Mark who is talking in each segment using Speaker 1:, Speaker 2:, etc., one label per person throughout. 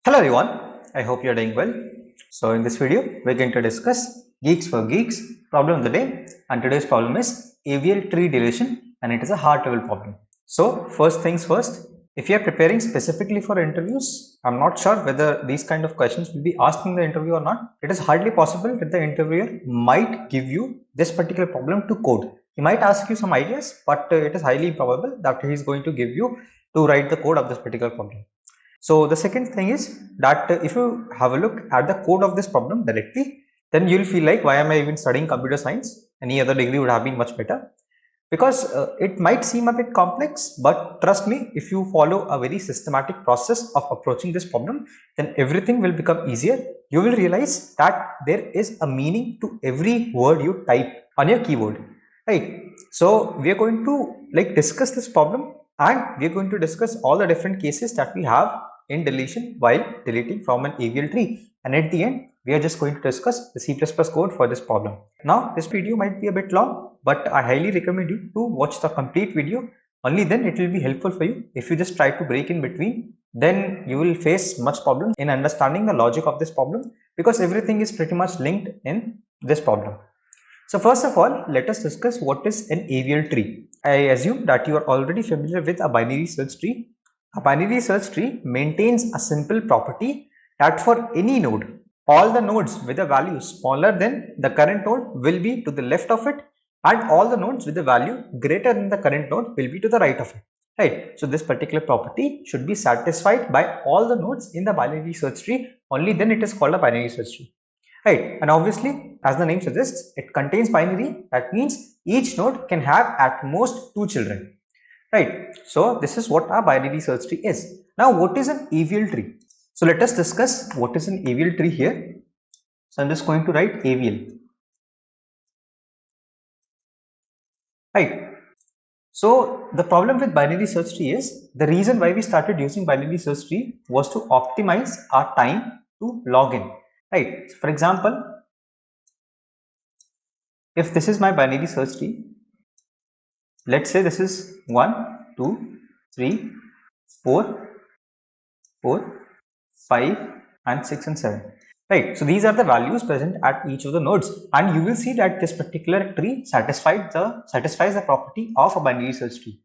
Speaker 1: Hello everyone, I hope you are doing well. So in this video, we're going to discuss Geeks for Geeks problem of the day, and today's problem is AVL tree deletion, and it is a hard level problem. So first things first, if you are preparing specifically for interviews, I'm not sure whether these kind of questions will be asked in the interview or not. It is hardly possible that the interviewer might give you this particular problem to code. He might ask you some ideas, but it is highly improbable that he is going to give you to write the code of this particular problem. So the second thing is that if you have a look at the code of this problem directly, then you'll feel like, why am I even studying computer science? Any other degree would have been much better. Because it might seem a bit complex, but trust me, if you follow a very systematic process of approaching this problem, then everything will become easier. You will realize that there is a meaning to every word you type on your keyboard, right? So we are going to discuss this problem, and we are going to discuss all the different cases that we have in deletion while deleting from an AVL tree, and at the end we are just going to discuss the C++ code for this problem. Now this video might be a bit long, but I highly recommend you to watch the complete video. Only then it will be helpful for you. If you just try to break in between, then you will face much problems in understanding the logic of this problem, because everything is pretty much linked in this problem. So first of all, let us discuss what is an AVL tree. I assume that you are already familiar with a binary search tree. A binary search tree maintains a simple property that for any node, all the nodes with a value smaller than the current node will be to the left of it, and all the nodes with a value greater than the current node will be to the right of it. Right. So this particular property should be satisfied by all the nodes in the binary search tree. Only then it is called a binary search tree. Right. And obviously, as the name suggests, it contains binary. That means each node can have at most 2 children. Right. So this is what our binary search tree is. Now, what is an AVL tree? So let us discuss what is an AVL tree here. So I'm just going to write AVL. Right. So the problem with binary search tree is, the reason why we started using binary search tree was to optimize our time to log in. Right. So for example, if this is my binary search tree, let's say this is 1, 2, 3, 4, 4, 5 and 6 and 7. Right. So these are the values present at each of the nodes, and you will see that this particular tree satisfies the property of a binary search tree.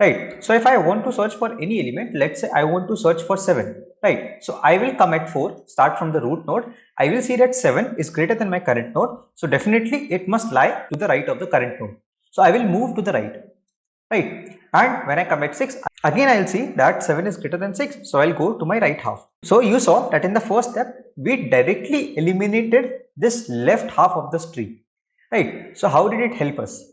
Speaker 1: Right. So if I want to search for any element, let's say I want to search for 7. Right. So I will come at 4, start from the root node. I will see that 7 is greater than my current node. So definitely it must lie to the right of the current node. So I will move to the right. Right. And when I come at 6, again I will see that 7 is greater than 6. So I will go to my right half. So you saw that in the first step, we directly eliminated this left half of this tree. Right. So how did it help us?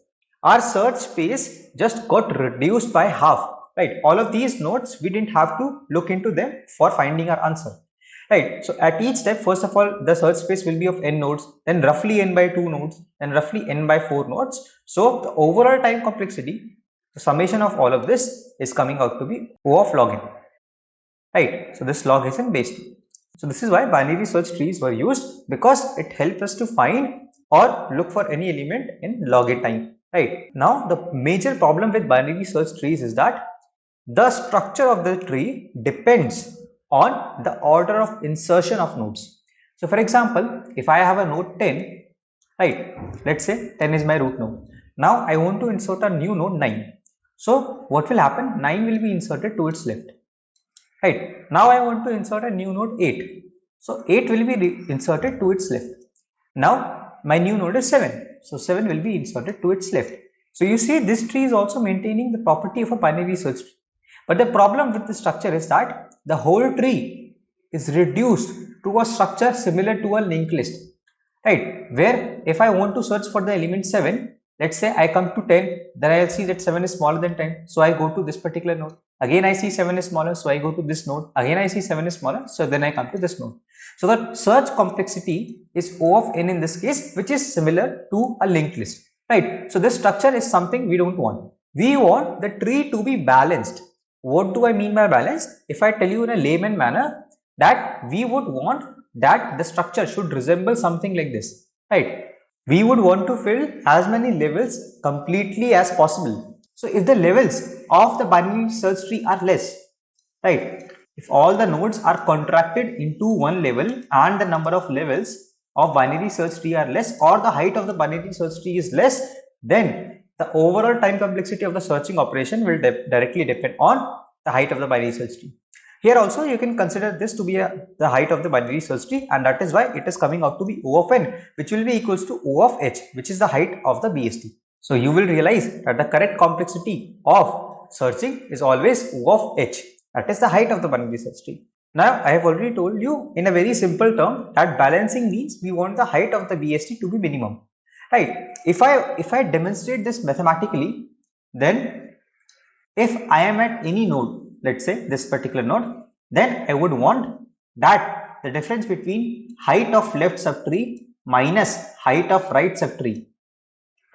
Speaker 1: Our search space just got reduced by half. Right. All of these nodes, we didn't have to look into them for finding our answer. Right. So at each step, first of all, the search space will be of n nodes, then roughly n by 2 nodes, and roughly n by 4 nodes. So the overall time complexity, the summation of all of this is coming out to be O of log n. Right. So this log is in base 2. So this is why binary search trees were used, because it helps us to find or look for any element in log n time. Right. Now the major problem with binary search trees is that the structure of the tree depends on the order of insertion of nodes. So for example, if I have a node 10, right, let's say 10 is my root node. Now I want to insert a new node 9. So what will happen? 9 will be inserted to its left. Right. Now I want to insert a new node 8. So 8 will be inserted to its left. Now my new node is 7. So 7 will be inserted to its left. So you see, this tree is also maintaining the property of a binary search tree. But the problem with the structure is that the whole tree is reduced to a structure similar to a linked list. Right. Where if I want to search for the element 7, let's say I come to 10, then I will see that 7 is smaller than 10. So I go to this particular node. Again I see 7 is smaller, so I go to this node. Again I see 7 is smaller, so then I come to this node. So the search complexity is O of n in this case, which is similar to a linked list. Right. So this structure is something we don't want. We want the tree to be balanced. What do I mean by balanced? If I tell you in a layman manner, that we would want that the structure should resemble something like this. Right. We would want to fill as many levels completely as possible. So if the levels of the binary search tree are less, right, if all the nodes are contracted into one level and the number of levels of binary search tree are less, or the height of the binary search tree is less, then the overall time complexity of the searching operation will directly depend on the height of the binary search tree. Here also you can consider this to be the height of the binary search tree, and that is why it is coming out to be O of n, which will be equals to O of h, which is the height of the BST. So you will realize that the correct complexity of searching is always O of h. That is the height of the binary search tree. Now I have already told you in a very simple term that balancing means we want the height of the BST to be minimum. Right? If I demonstrate this mathematically, then if I am at any node, let's say this particular node, then I would want that the difference between height of left subtree minus height of right subtree,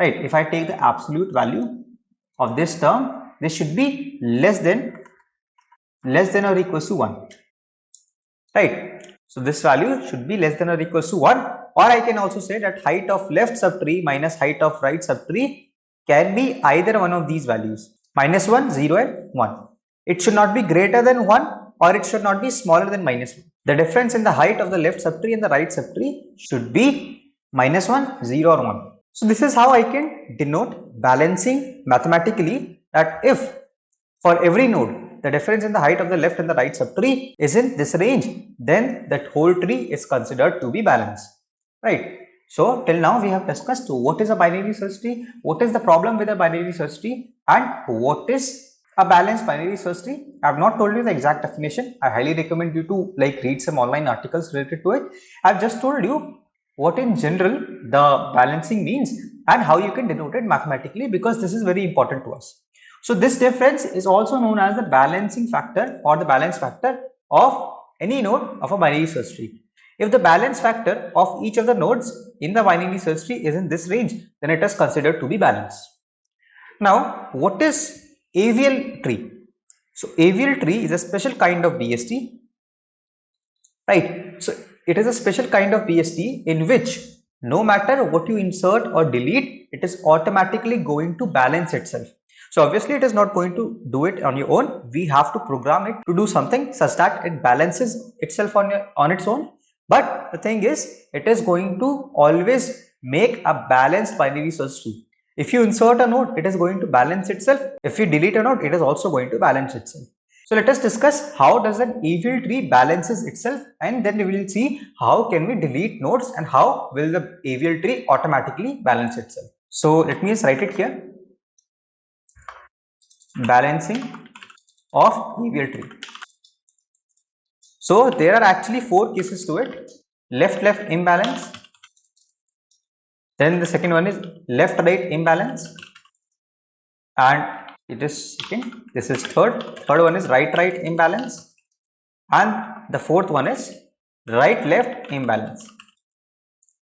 Speaker 1: right? If I take the absolute value of this term, this should be less than or equals to 1, right? So this value should be less than or equals to 1, or I can also say that height of left subtree minus height of right subtree can be either one of these values, -1, 0 and 1. It should not be greater than 1, or it should not be smaller than -1. The difference in the height of the left subtree and the right subtree should be -1, 0 or 1. So this is how I can denote balancing mathematically, that if for every node the difference in the height of the left and the right subtree is in this range, then that whole tree is considered to be balanced, right? So till now we have discussed what is a binary search tree, what is the problem with a binary search tree, and what is a balanced binary search tree. I have not told you the exact definition. I highly recommend you to read some online articles related to it. I have just told you what in general the balancing means and how you can denote it mathematically, because this is very important to us. So this difference is also known as the balancing factor or the balance factor of any node of a binary search tree. If the balance factor of each of the nodes in the binary search tree is in this range, then it is considered to be balanced. Now, what is AVL tree? So AVL tree is a special kind of BST, right? So it is a special kind of BST in which no matter what you insert or delete, it is automatically going to balance itself. So obviously it is not going to do it on your own. We have to program it to do something such that it balances itself on its own. But the thing is, it is going to always make a balanced binary search tree. If you insert a node, it is going to balance itself. If you delete a node, it is also going to balance itself. So let us discuss how does an AVL tree balances itself, and then we will see how can we delete nodes and how will the AVL tree automatically balance itself. So let me just write it here. Balancing of AVL tree. So there are actually 4 cases to it. Left imbalance. Then the second one is left-right imbalance. And it is second. This is third. Third one is right-right imbalance. And the fourth one is right-left imbalance.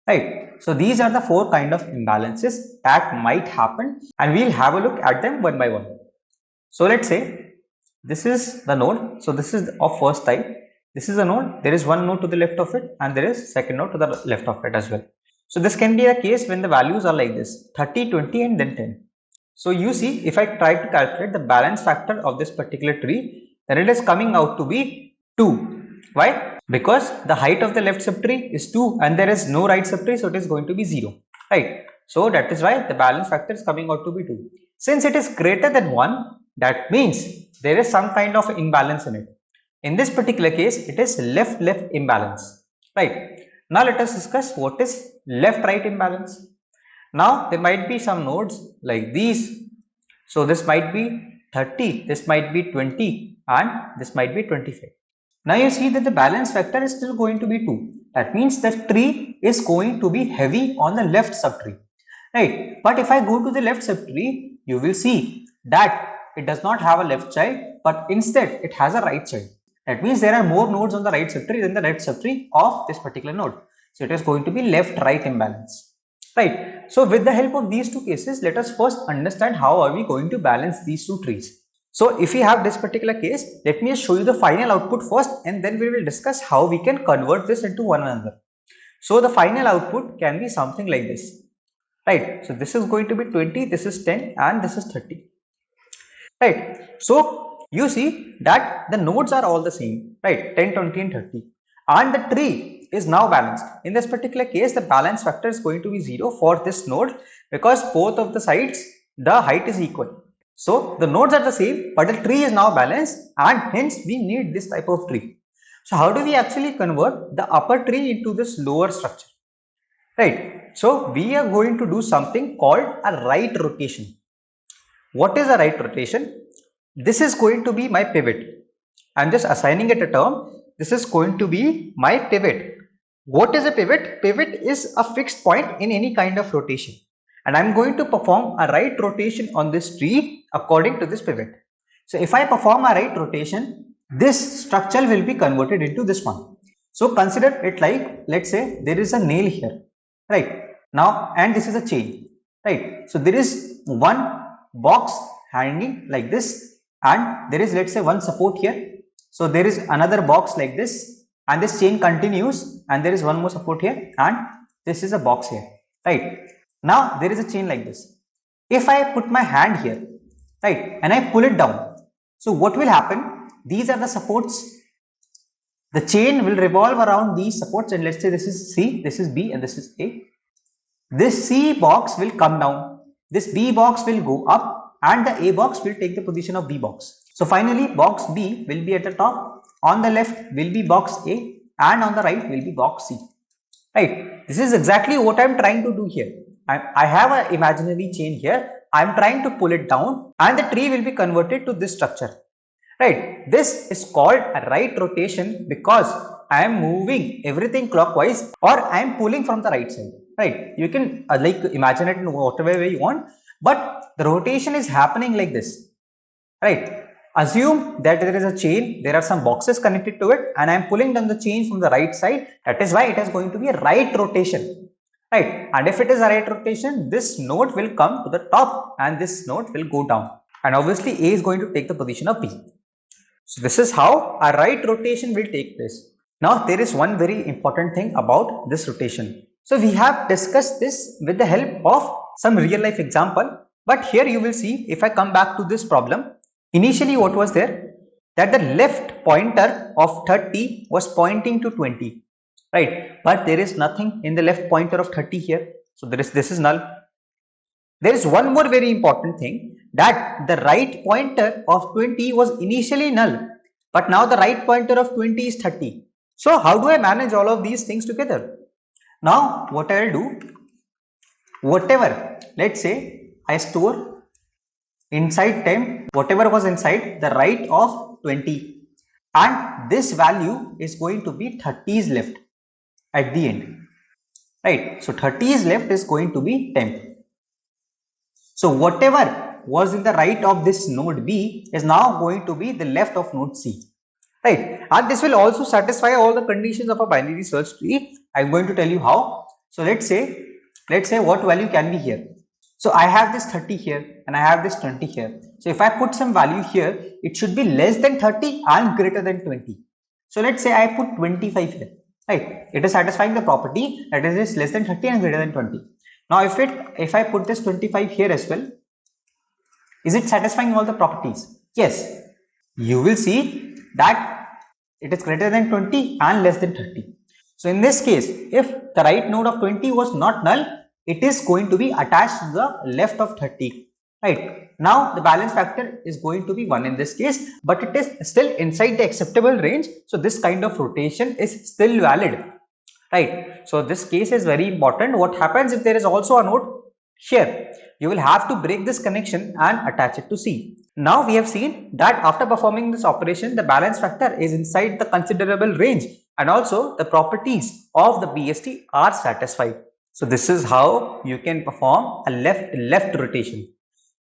Speaker 1: Right. So these are the 4 kind of imbalances that might happen, and we'll have a look at them one by one. So let's say this is the node. So this is of first type. This is a node. There is one node to the left of it, and there is second node to the left of it as well. So this can be a case when the values are like this: 30, 20 and then 10. So you see, if I try to calculate the balance factor of this particular tree, then it is coming out to be 2. Why? Because the height of the left subtree is 2 and there is no right subtree, so it is going to be 0. Right? So that is why the balance factor is coming out to be 2. Since it is greater than 1, that means there is some kind of imbalance in it. In this particular case, it is left imbalance. Right? Now let us discuss what is left-right imbalance. Now there might be some nodes like these. So this might be 30, this might be 20 and this might be 25. Now you see that the balance factor is still going to be 2. That means the tree is going to be heavy on the left subtree. Right? But if I go to the left subtree, you will see that it does not have a left child, but instead it has a right child. That means there are more nodes on the right subtree than the left subtree of this particular node. So it is going to be left-right imbalance. Right. So with the help of these 2 cases, let us first understand how are we going to balance these 2 trees. So if we have this particular case, let me show you the final output first, and then we will discuss how we can convert this into one another. So the final output can be something like this. Right. So this is going to be 20, this is 10 and this is 30. Right. So you see that the nodes are all the same, right? 10, 20 and 30, and the tree is now balanced. In this particular case, the balance factor is going to be 0 for this node because both of the sides the height is equal. So the nodes are the same, but the tree is now balanced, and hence we need this type of tree. So how do we actually convert the upper tree into this lower structure? Right. So we are going to do something called a right rotation. What is a right rotation? This is going to be my pivot. I'm just assigning it a term. This is going to be my pivot. What is a pivot? Pivot is a fixed point in any kind of rotation. And I'm going to perform a right rotation on this tree according to this pivot. So if I perform a right rotation, this structure will be converted into this one. So consider it like, let's say there is a nail here, right? Now, and this is a chain, right? So there is one box hanging like this, and there is, let's say, one support here. So there is another box like this, and this chain continues, and there is one more support here, and this is a box here, right? Now there is a chain like this. If I put my hand here, right, and I pull it down, so what will happen? These are the supports. The chain will revolve around these supports, and let's say this is C, this is B, and this is A. This C box will come down, this B box will go up, and the A box will take the position of B box. So finally box B will be at the top, on the left will be box A, and on the right will be box C. Right, this is exactly what I am trying to do here. I have an imaginary chain here, I am trying to pull it down, and the tree will be converted to this structure. Right, this is called a right rotation because I am moving everything clockwise, or I am pulling from the right side. Right, you can like imagine it in whatever way you want, but the rotation is happening like this. Right, assume that there is a chain, there are some boxes connected to it, and I am pulling down the chain from the right side. That is why it is going to be a right rotation. Right, and if it is a right rotation, this node will come to the top and this node will go down, and obviously A is going to take the position of B. So this is how a right rotation will take place. Now there is one very important thing about this rotation. So we have discussed this with the help of some real life example, but here you will see, if I come back to this problem, initially what was there? That the left pointer of 30 was pointing to 20, right? But there is nothing in the left pointer of 30 here, so this is null. There is one more very important thing, that the right pointer of 20 was initially null, but now the right pointer of 20 is 30. So how do I manage all of these things together? Now what I will do, whatever, let's say I store inside temp, whatever was inside the right of 20, and this value is going to be 30 is left at the end, right? So 30 is left is going to be temp. So whatever was in the right of this node B is now going to be the left of node C, right? And this will also satisfy all the conditions of a binary search tree. I'm going to tell you how. So let's say what value can be here. So I have this 30 here and I have this 20 here. So if I put some value here, it should be less than 30 and greater than 20. So let's say I put 25 here, right? It is satisfying the property that it is less than 30 and greater than 20. Now if I put this 25 here as well, is it satisfying all the properties? Yes. You will see that it is greater than 20 and less than 30. So in this case, if the right node of 20 was not null, it is going to be attached to the left of 30, right? Now the balance factor is going to be 1 in this case, but it is still inside the acceptable range. So this kind of rotation is still valid, right? So this case is very important. What happens if there is also a node here? You will have to break this connection and attach it to C. Now we have seen that after performing this operation, the balance factor is inside the considerable range, and also the properties of the BST are satisfied. So this is how you can perform a left rotation.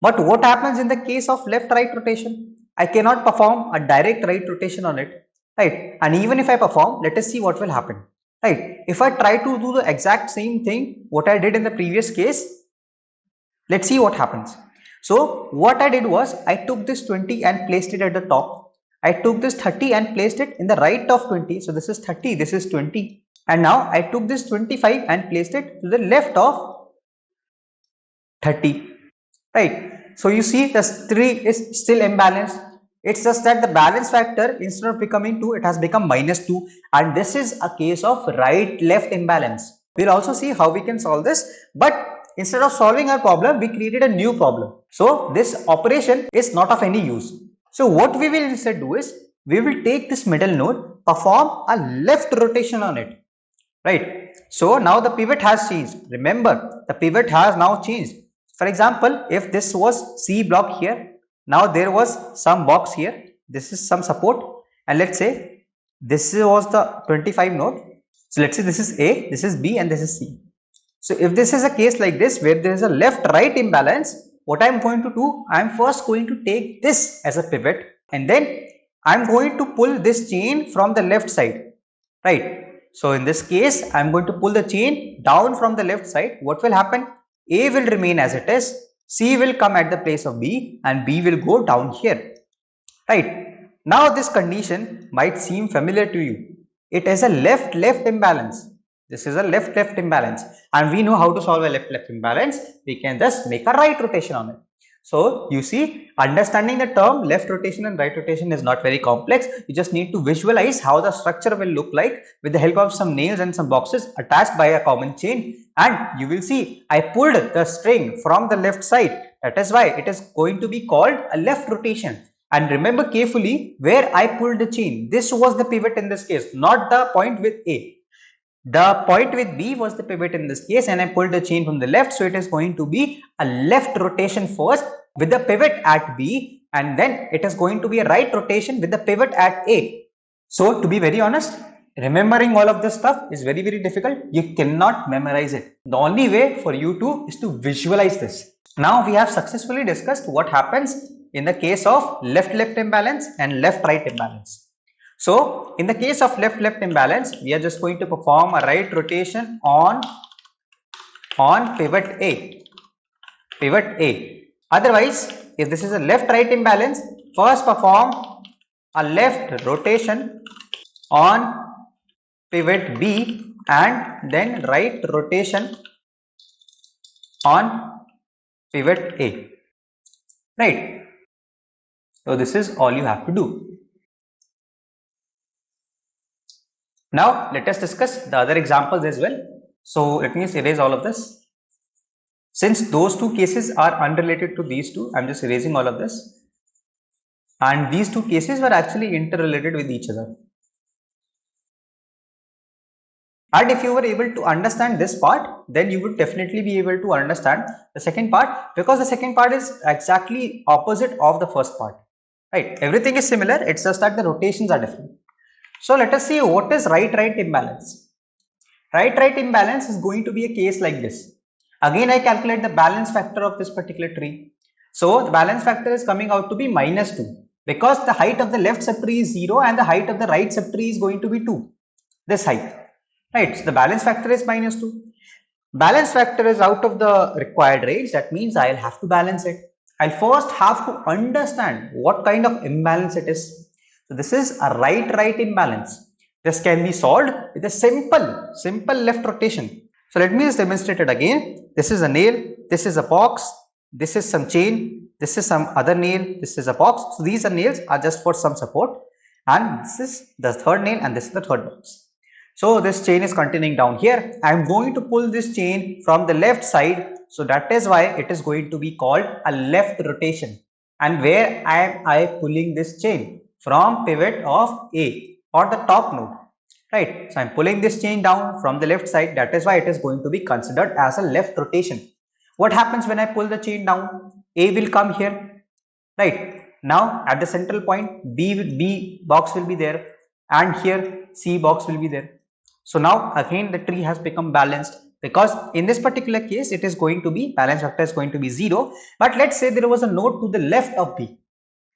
Speaker 1: But what happens in the case of left right rotation? I cannot perform a direct right rotation on it, right? And even if I perform, let us see what will happen, right? If I try to do the exact same thing what I did in the previous case, let's see what happens. So what I did was, I took this 20 and placed it at the top. I took this 30 and placed it in the right of 20. So this is 30, this is 20. And now I took this 25 and placed it to the left of 30, right? So you see the tree is still imbalanced. It's just that the balance factor, instead of becoming 2, it has become -2, and this is a case of right-left imbalance. We'll also see how we can solve this, but instead of solving our problem, we created a new problem. So this operation is not of any use. So what we will instead do is, we will take this middle node, perform a left rotation on it, right? So now the pivot has changed. Remember, the pivot has now changed. For example, if this was C block here, now there was some box here, this is some support, and let's say this was the 25 node. So let's say this is A, this is B, and this is C. So if this is a case like this where there is a left right imbalance, what I am going to do, I am first going to take this as a pivot, and then I am going to pull this chain from the left side, right? So in this case, I am going to pull the chain down from the left side. What will happen? A will remain as it is, C will come at the place of B, and B will go down here, right? Now this condition might seem familiar to you. It is a left-left imbalance. This is a left-left imbalance, and we know how to solve a left-left imbalance. We can just make a right rotation on it. So you see, understanding the term left rotation and right rotation is not very complex. You just need to visualize how the structure will look like with the help of some nails and some boxes attached by a common chain, and you will see I pulled the string from the left side. That is why it is going to be called a left rotation. And remember carefully where I pulled the chain. This was the pivot in this case, not the point with A. The point with B was the pivot in this case, and I pulled the chain from the left, so it is going to be a left rotation first with the pivot at B, and then it is going to be a right rotation with the pivot at A. So to be very honest, remembering all of this stuff is very difficult. You cannot memorize it. The only way for you to is to visualize this. Now we have successfully discussed what happens in the case of left-left imbalance and left-right imbalance. So in the case of left-left imbalance, we are just going to perform a right rotation on pivot A. Otherwise, if this is a left-right imbalance, first perform a left rotation on pivot B and then right rotation on pivot A. Right. So this is all you have to do. Now let us discuss the other examples as well. So let me just erase all of this. Since those two cases are unrelated to these two, I'm just erasing all of this. And these two cases were actually interrelated with each other. And if you were able to understand this part, then you would definitely be able to understand the second part, because the second part is exactly opposite of the first part. Right? Everything is similar, it's just that the rotations are different. So let us see what is right-right imbalance. Right-right imbalance is going to be a case like this. Again, I calculate the balance factor of this particular tree. So the balance factor is coming out to be -2, because the height of the left subtree is 0 and the height of the right subtree is going to be 2. This height. Right. So the balance factor is -2. Balance factor is out of the required range. That means I'll have to balance it. I'll first have to understand what kind of imbalance it is. So this is a right-right imbalance. This can be solved with a simple left rotation. So let me just demonstrate it again. This is a nail, this is a box, this is some chain, this is some other nail, this is a box. So these are nails are just for some support, and this is the third nail and this is the third box. So this chain is continuing down here. I am going to pull this chain from the left side. So that is why it is going to be called a left rotation. And where am I pulling this chain? From pivot of A or the top node. Right. So I am pulling this chain down from the left side. That is why it is going to be considered as a left rotation. What happens when I pull the chain down? A will come here. Right. Now at the central point, B box will be there, and here C box will be there. So now again the tree has become balanced, because in this particular case it is going to be balance factor is going to be 0. But let's say there was a node to the left of B,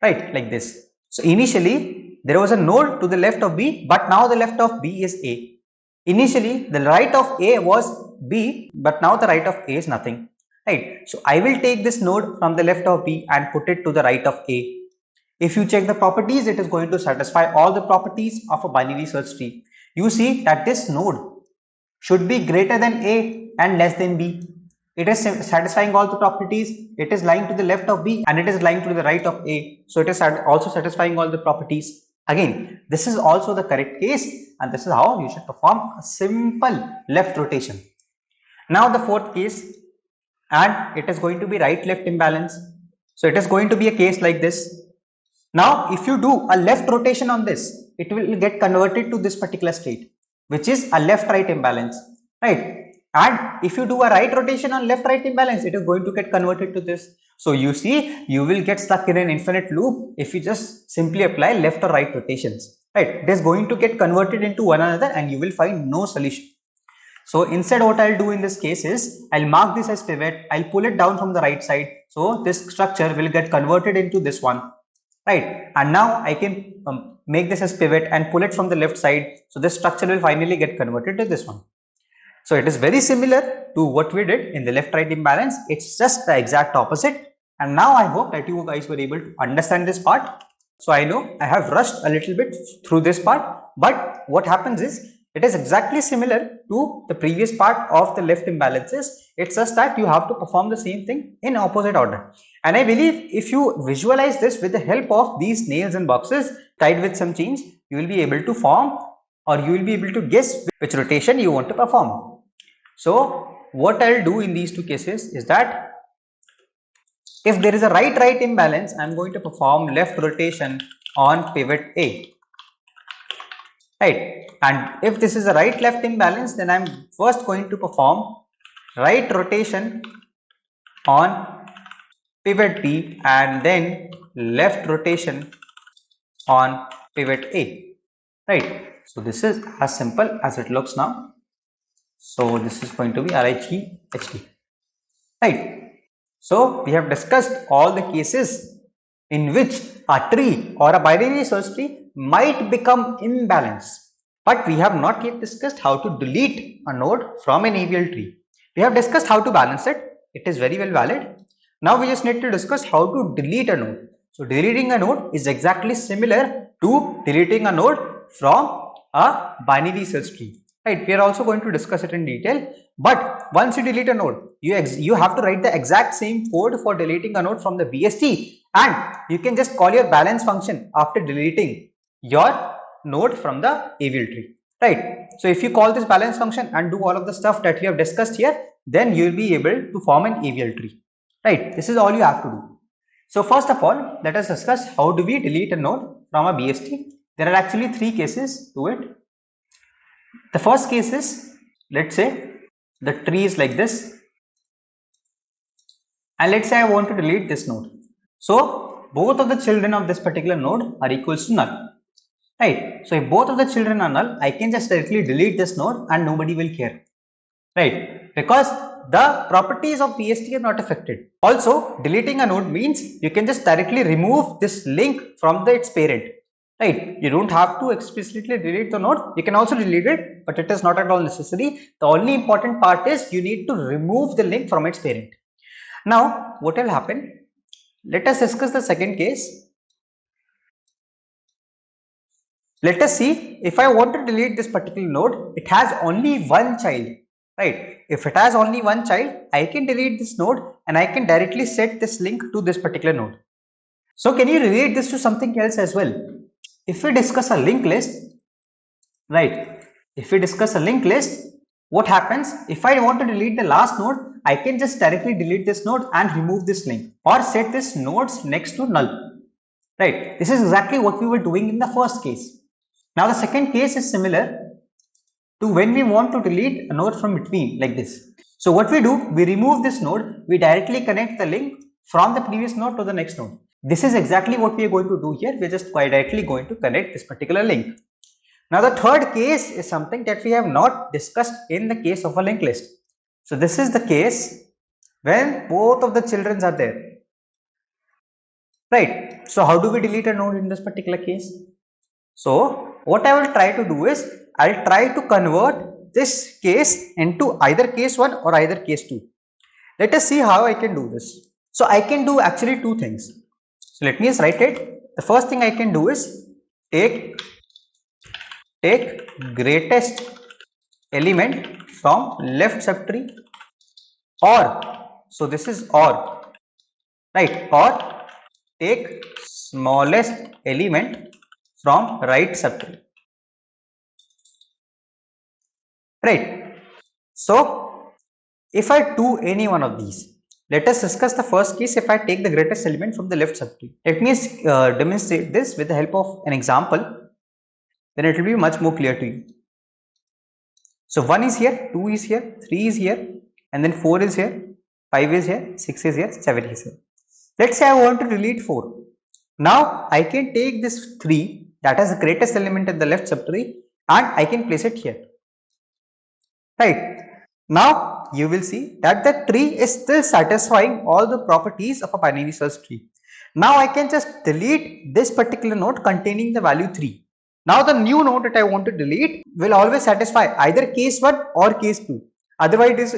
Speaker 1: right, like this. So initially there was a node to the left of B, but now the left of B is A. Initially the right of A was B, but now the right of A is nothing, right? So I will take this node from the left of B and put it to the right of A. If you check the properties, it is going to satisfy all the properties of a binary search tree. You see that this node should be greater than A and less than B. It is satisfying all the properties. It is lying to the left of B and it is lying to the right of A. So it is also satisfying all the properties. Again, this is also the correct case, and this is how you should perform a simple left rotation. Now the fourth case, and it is going to be right left imbalance. So it is going to be a case like this. Now if you do a left rotation on this, it will get converted to this particular state, which is a left right imbalance, right? And if you do a right rotation on left right imbalance, it is going to get converted to this. So you see, you will get stuck in an infinite loop if you just simply apply left or right rotations, right? It is going to get converted into one another and you will find no solution. So instead what I'll do in this case is I'll mark this as pivot, I'll pull it down from the right side. So this structure will get converted into this one, right? And now I can make this as pivot and pull it from the left side. So this structure will finally get converted to this one. So it is very similar to what we did in the left right imbalance. It's just the exact opposite. And now I hope that you guys were able to understand this part. So I know I have rushed a little bit through this part, but what happens is it is exactly similar to the previous part of the left imbalances. It's just that you have to perform the same thing in opposite order. And I believe if you visualize this with the help of these nails and boxes tied with some chains, you will be able to form, or you will be able to guess which rotation you want to perform. So what I'll do in these two cases is that if there is a right imbalance, I'm going to perform left rotation on pivot A, right? And if this is a right left imbalance, then I'm first going to perform right rotation on pivot B and then left rotation on pivot A, right? So this is as simple as it looks now. So this is going to be RHE HD, right? So we have discussed all the cases in which a tree or a binary search tree might become imbalanced. But we have not yet discussed how to delete a node from an AVL tree. We have discussed how to balance it. It is very well valid. Now we just need to discuss how to delete a node. So deleting a node is exactly similar to deleting a node from a binary search tree, right? We are also going to discuss it in detail. But once you delete a node, you have to write the exact same code for deleting a node from the BST, and you can just call your balance function after deleting your node from the AVL tree, right? So if you call this balance function and do all of the stuff that we have discussed here, then you will be able to form an AVL tree, right? This is all you have to do. So first of all, let us discuss how do we delete a node from a BST. There are actually three cases to it. The first case is, let's say the tree is like this, and let's say I want to delete this node. So both of the children of this particular node are equals to null, right? So if both of the children are null, I can just directly delete this node and nobody will care, right? Because the properties of BST are not affected. Also, deleting a node means you can just directly remove this link from its parent, right? You don't have to explicitly delete the node. You can also delete it, but it is not at all necessary. The only important part is you need to remove the link from its parent. Now what will happen? Let us discuss the second case. Let us see, if I want to delete this particular node, it has only one child, right? If it has only one child, I can delete this node and I can directly set this link to this particular node. So can you relate this to something else as well? If we discuss a linked list, right? If we discuss a linked list, what happens? If I want to delete the last node, I can just directly delete this node and remove this link, or set this nodes next to null, right? This is exactly what we were doing in the first case. Now the second case is similar to when we want to delete a node from between, like this. So what we do, we remove this node, we directly connect the link from the previous node to the next node. This is exactly what we are going to do here. We are just quite directly going to connect this particular link. Now the third case is something that we have not discussed in the case of a linked list. So this is the case when both of the children are there, right? So how do we delete a node in this particular case? So what I will try to do is, I'll try to convert this case into either case 1 or either case 2. Let us see how I can do this. So I can do actually two things. So let me just write it. The first thing I can do is take greatest element from left subtree or, so this is or, right, or take smallest element from right subtree, right. So if I do any one of these, let us discuss the first case. If I take the greatest element from the left subtree, let me demonstrate this with the help of an example, then it will be much more clear to you. So 1 is here, 2 is here, 3 is here, and then 4 is here, 5 is here, 6 is here, 7 is here. Let's say I want to delete 4. Now I can take this 3 that has the greatest element in the left subtree and I can place it here. Right. Now you will see that the tree is still satisfying all the properties of a binary search tree. Now I can just delete this particular node containing the value 3. Now the new node that I want to delete will always satisfy either case 1 or case 2. Otherwise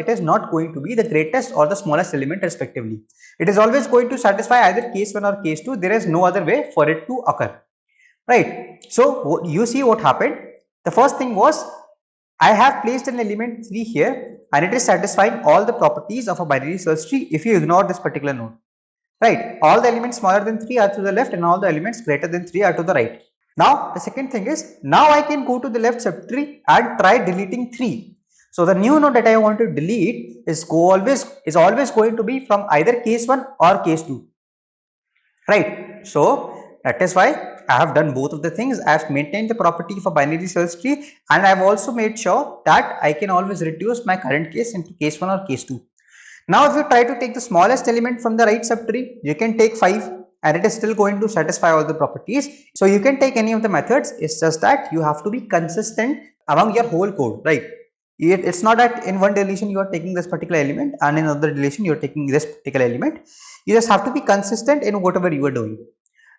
Speaker 1: it is not going to be the greatest or the smallest element respectively. It is always going to satisfy either case 1 or case 2. There is no other way for it to occur. Right. So you see what happened. The first thing was I have placed an element 3 here and it is satisfying all the properties of a binary search tree if you ignore this particular node. Right. All the elements smaller than 3 are to the left and all the elements greater than 3 are to the right. Now the second thing is, now I can go to the left subtree and try deleting 3. So the new node that I want to delete is always going to be from either case 1 or case 2. Right. So that is why I have done both of the things. I have maintained the property of a binary search tree and I have also made sure that I can always reduce my current case into case 1 or case 2. Now if you try to take the smallest element from the right subtree, you can take 5 and it is still going to satisfy all the properties. So you can take any of the methods. It's just that you have to be consistent among your whole code, right? It's not that in one deletion you are taking this particular element and in another deletion you are taking this particular element. You just have to be consistent in whatever you are doing.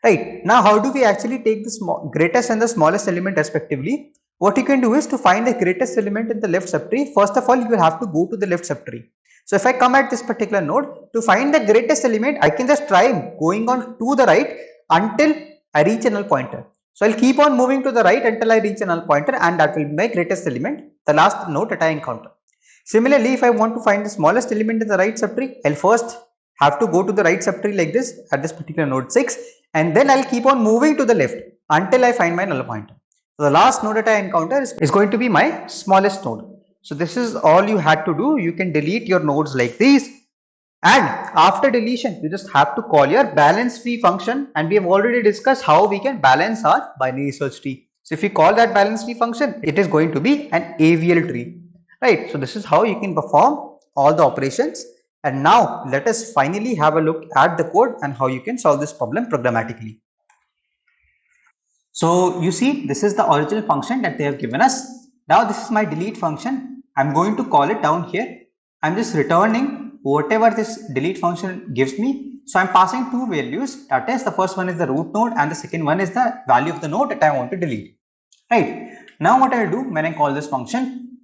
Speaker 1: Right. Now how do we actually take the greatest and the smallest element respectively? What you can do is to find the greatest element in the left subtree. First of all, you will have to go to the left subtree. So if I come at this particular node, to find the greatest element, I can just try going on to the right until I reach a null pointer. So I'll keep on moving to the right until I reach a null pointer and that will be my greatest element, the last node that I encounter. Similarly, if I want to find the smallest element in the right subtree, I'll first have to go to the right subtree like this at this particular node 6 and then I'll keep on moving to the left until I find my null pointer. So the last node that I encounter is going to be my smallest node. So this is all you had to do. You can delete your nodes like these and after deletion you just have to call your balance tree function and we have already discussed how we can balance our binary search tree. So if you call that balance tree function, it is going to be an AVL tree, right? So this is how you can perform all the operations. And now let us finally have a look at the code and how you can solve this problem programmatically. So you see, this is the original function that they have given us. Now this is my delete function. I'm going to call it down here. I'm just returning whatever this delete function gives me. So I'm passing two values. That is, the first one is the root node and the second one is the value of the node that I want to delete. Right. Now what I'll do when I call this function,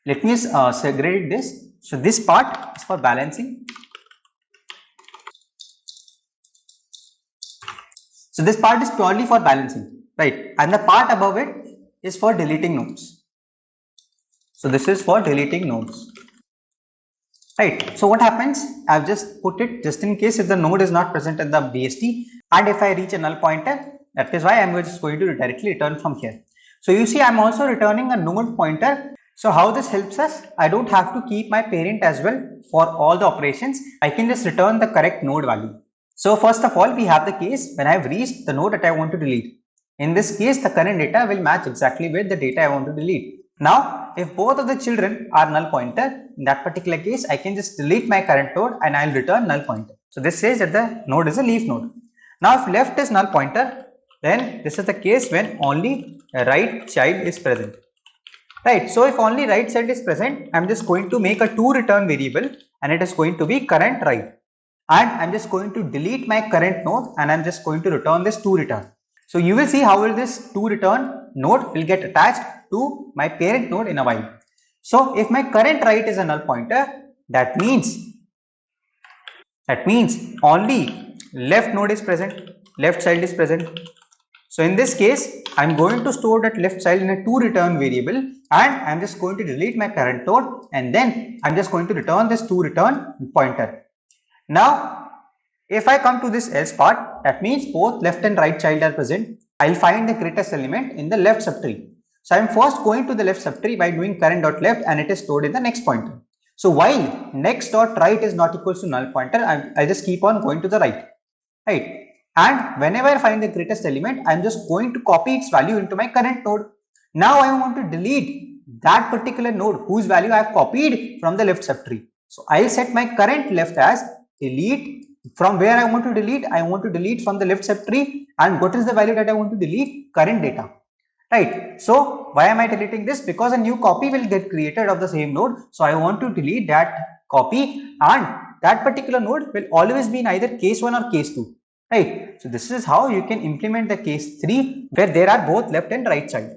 Speaker 1: let me segregate this. So this part is for balancing. So this part is purely for balancing, right? And the part above it is for deleting nodes. So this is for deleting nodes, right? So what happens? I've just put it just in case if the node is not present in the BST and if I reach a null pointer, that is why I'm just going to directly return from here. So you see, I'm also returning a node pointer. So how this helps us? I don't have to keep my parent as well for all the operations. I can just return the correct node value. So first of all, we have the case when I have reached the node that I want to delete. In this case, the current data will match exactly with the data I want to delete. Now, if both of the children are null pointer, in that particular case, I can just delete my current node and I'll return null pointer. So this says that the node is a leaf node. Now, if left is null pointer, then this is the case when only a right child is present. Right. So if only right child is present, I'm just going to make a to return variable and it is going to be current right. And I'm just going to delete my current node and I'm just going to return this to return. So you will see how will this to return node will get attached to my parent node in a while. So if my current right is a null pointer, that means only left node is present, left child is present. So in this case, I'm going to store that left child in a toReturn variable, and I'm just going to delete my current node, and then I'm just going to return this toReturn pointer. Now, if I come to this else part, that means both left and right child are present. I'll find the greatest element in the left subtree. So I'm first going to the left subtree by doing current.left, and it is stored in the next pointer. So while next.right is not equals to null pointer, I just keep on going to the right. Right. And whenever I find the greatest element, I'm just going to copy its value into my current node. Now I want to delete that particular node whose value I have copied from the left subtree. So I'll set my current left as delete. From where I want to delete? I want to delete from the left subtree. And what is the value that I want to delete? Current data. Right. So why am I deleting this? Because a new copy will get created of the same node. So I want to delete that copy, and that particular node will always be in either case 1 or case 2. Right. So this is how you can implement the case 3 where there are both left and right child.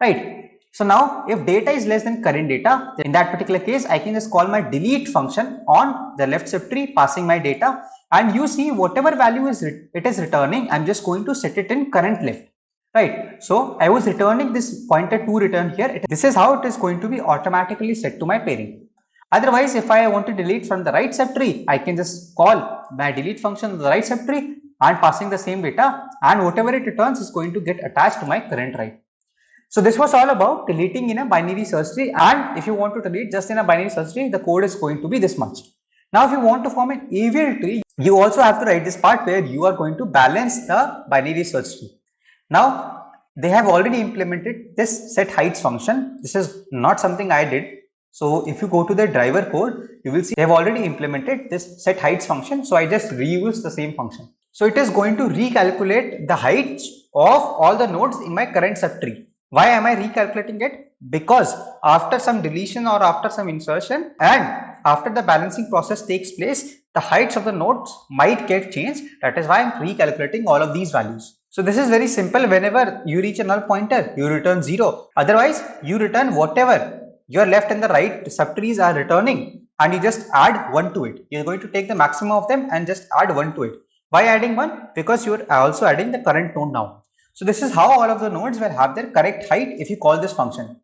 Speaker 1: Right. So now if data is less than current data, in that particular case, I can just call my delete function on the left subtree passing my data, and you see whatever value it is returning, I'm just going to set it in current left. Right. So I was returning this pointer toReturn here. This is how it is going to be automatically set to my parent. Otherwise, if I want to delete from the right subtree, I can just call my delete function on the right subtree and passing the same data, and whatever it returns is going to get attached to my current right. So this was all about deleting in a binary search tree, and if you want to delete just in a binary search tree, the code is going to be this much. Now if you want to form an AVL tree, you also have to write this part where you are going to balance the binary search tree. Now they have already implemented this set heights function. This is not something I did. So if you go to the driver code, you will see they have already implemented this set heights function. So I just reuse the same function. So it is going to recalculate the heights of all the nodes in my current subtree. Why am I recalculating it? Because after some deletion or after some insertion and after the balancing process takes place, the heights of the nodes might get changed. That is why I'm recalculating all of these values. So this is very simple. Whenever you reach a null pointer, you return 0. Otherwise, you return whatever your left and the right subtrees are returning, and you just add 1 to it. You're going to take the maximum of them and just add 1 to it. Why adding 1? Because you're also adding the current node now. So this is how all of the nodes will have their correct height if you call this function.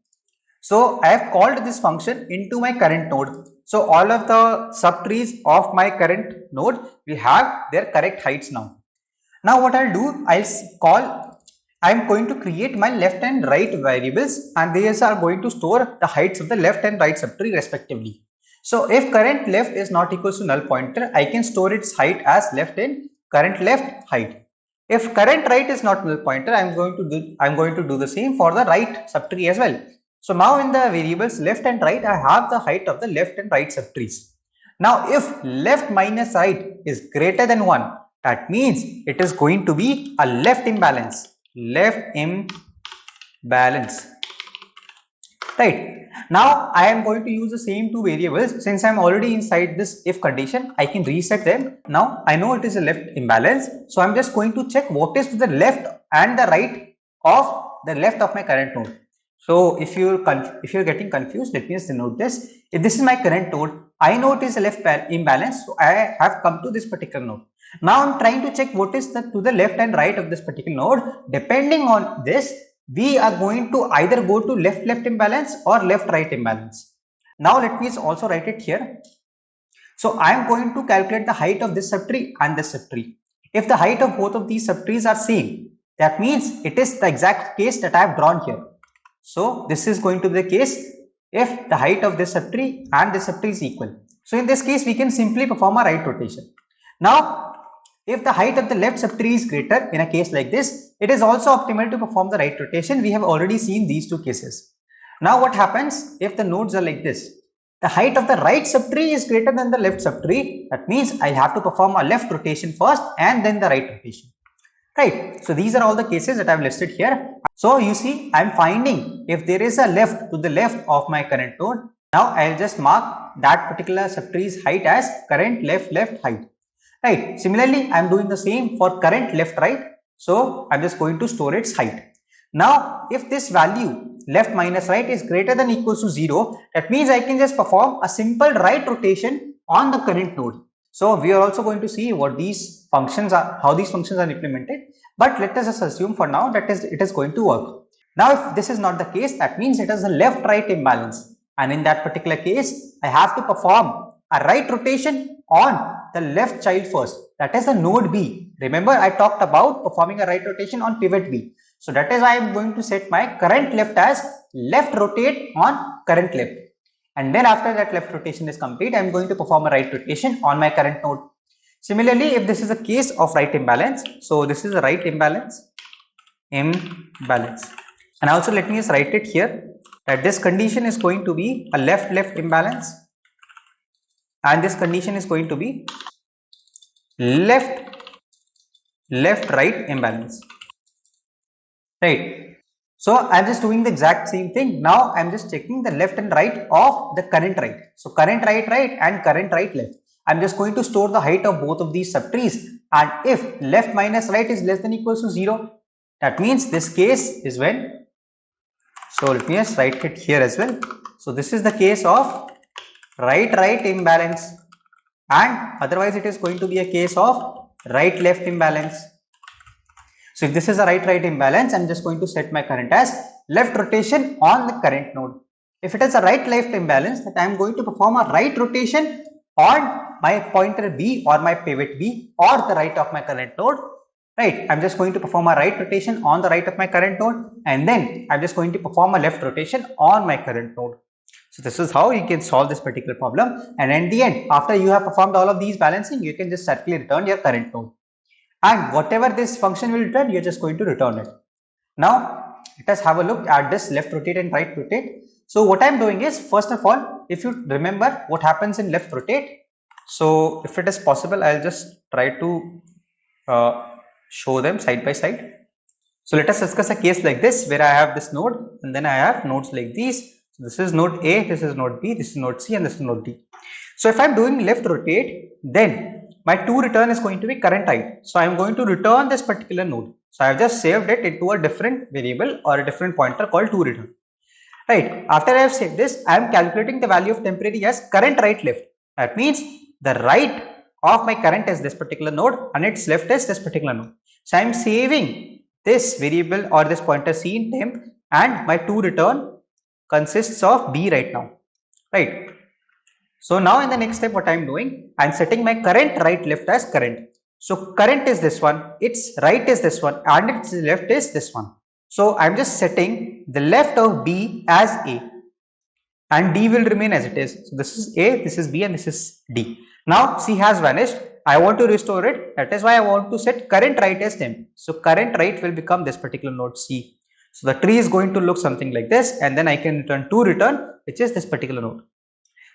Speaker 1: So I have called this function into my current node. So all of the subtrees of my current node will have their correct heights now. Now what I'll do, I'm going to create my left and right variables, and these are going to store the heights of the left and right subtree respectively. So if current left is not equals to null pointer, I can store its height as left in current left height. If current right is not null pointer, I'm going to do the same for the right subtree as well. So now in the variables left and right, I have the height of the left and right subtrees. Now if left minus right is greater than 1, that means it is going to be a left imbalance. Right. Now I am going to use the same two variables. Since I am already inside this if condition, I can reset them. Now I know it is a left imbalance, so I'm just going to check what is to the left and the right of the left of my current node. So if you're getting confused, let me just denote this. If this is my current node, I know it is a left imbalance, so I have come to this particular node. Now I'm trying to check what is to the left and right of this particular node. Depending on this, we are going to either go to left imbalance or left right imbalance. Now let me also write it here. So I am going to calculate the height of this subtree and this subtree. If the height of both of these subtrees are same, that means it is the exact case that I have drawn here. So this is going to be the case if the height of this subtree and this subtree is equal. So in this case, we can simply perform a right rotation. Now if the height of the left subtree is greater in a case like this, it is also optimal to perform the right rotation. We have already seen these two cases. Now what happens if the nodes are like this? The height of the right subtree is greater than the left subtree. That means I have to perform a left rotation first and then the right rotation. Right. So these are all the cases that I have listed here. So you see, I am finding if there is a left to the left of my current node. Now I'll just mark that particular subtree's height as current left height. Right. Similarly, I am doing the same for current left right. So I'm just going to store its height. Now, if this value left minus right is greater than equals to 0, that means I can just perform a simple right rotation on the current node. So we are also going to see what these functions are, how these functions are implemented, but let us just assume for now that it is going to work. Now if this is not the case, that means it is a left-right imbalance, and in that particular case I have to perform a right rotation on the left child first, that is the node B. Remember I talked about performing a right rotation on pivot B. So that is why I am going to set my current left as left rotate on current left. And then after that left rotation is complete, I am going to perform a right rotation on my current node. Similarly, if this is a case of right imbalance, so this is a right imbalance. And also let me just write it here that this condition is going to be a left-left imbalance, and this condition is going to be left-right imbalance, right? So I'm just doing the exact same thing. Now I'm just checking the left and right of the current right. So current right and current right left. I'm just going to store the height of both of these subtrees, and if left minus right is less than equals to 0, that means this case is when, so let me just write it here as well. So this is the case of right imbalance, and otherwise it is going to be a case of right left imbalance. So if this is a right imbalance, I'm just going to set my current as left rotation on the current node. If it is a right left imbalance, that I am going to perform a right rotation on my pointer B or my pivot B or the right of my current node, right? I'm just going to perform a right rotation on the right of my current node, and then I'm just going to perform a left rotation on my current node. So this is how you can solve this particular problem, and in the end, after you have performed all of these balancing, you can just certainly return your current node. And whatever this function will return, you're just going to return it. Now let us have a look at this left rotate and right rotate. So what I'm doing is, first of all, if you remember what happens in left rotate, so if it is possible, I'll just try to show them side by side. So let us discuss a case like this where I have this node and then I have nodes like these. So this is node A, this is node B, this is node C, and this is node D. So if I'm doing left rotate, then my to return is going to be current right. So I am going to return this particular node. So I have just saved it into a different variable or a different pointer called to return. Right. After I have saved this, I am calculating the value of temporary as current right left. That means the right of my current is this particular node and its left is this particular node. So I am saving this variable or this pointer C in temp, and my to return consists of B right now. Right. So now in the next step, what I am doing, I am setting my current right left as current. So current is this one, its right is this one, and its left is this one. So I am just setting the left of B as A, and D will remain as it is. So this is A, this is B, and this is D. Now C has vanished. I want to restore it. That is why I want to set current right as temp. So current right will become this particular node C. So the tree is going to look something like this, and then I can return to return, which is this particular node.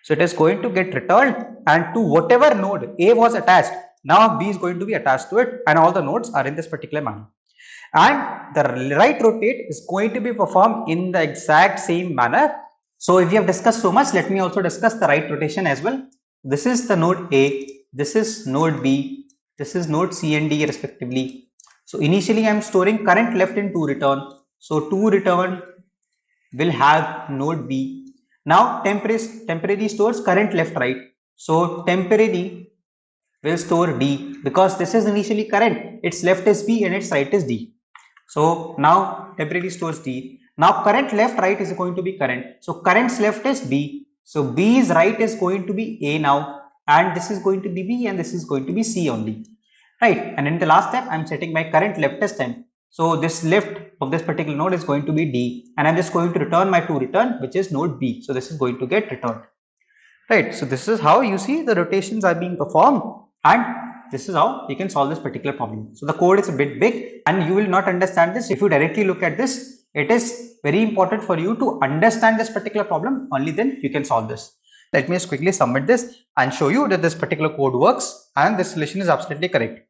Speaker 1: So it is going to get returned, and to whatever node A was attached, now B is going to be attached to it, and all the nodes are in this particular manner. And the right rotate is going to be performed in the exact same manner. So if we have discussed so much, let me also discuss the right rotation as well. This is the node A, this is node B, this is node C and D respectively. So initially I am storing current left in to return. So to return will have node B. Now temporary stores current left right. So temporary will store D, because this is initially current, its left is B and its right is D. So now temporary stores D. Now current left right is going to be current. So current's left is B. So B's right is going to be A now, and this is going to be B and this is going to be C only. Right. And in the last step, I am setting my current left as temp. So this left of this particular node is going to be D, and I'm just going to return my to return, which is node B. So this is going to get returned. Right. So this is how you see the rotations are being performed, and this is how you can solve this particular problem. So the code is a bit big and you will not understand this if you directly look at this. It is very important for you to understand this particular problem, only then you can solve this. Let me just quickly submit this and show you that this particular code works and this solution is absolutely correct.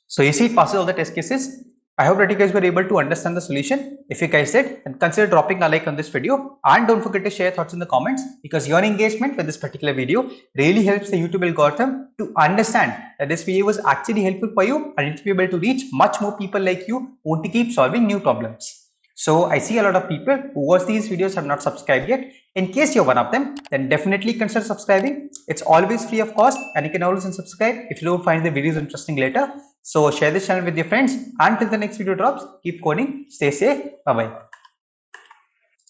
Speaker 1: So you see it passes all the test cases. I hope that you guys were able to understand the solution. If you guys did, then consider dropping a like on this video, and don't forget to share thoughts in the comments, because your engagement with this particular video really helps the YouTube algorithm to understand that this video was actually helpful for you, and it will be able to reach much more people like you who want to keep solving new problems. So I see a lot of people who watch these videos have not subscribed yet. In case you're one of them, then definitely consider subscribing. It's always free of cost, and you can always unsubscribe if you don't find the videos interesting later. So share this channel with your friends. Until the next video drops, keep coding, stay safe, bye bye.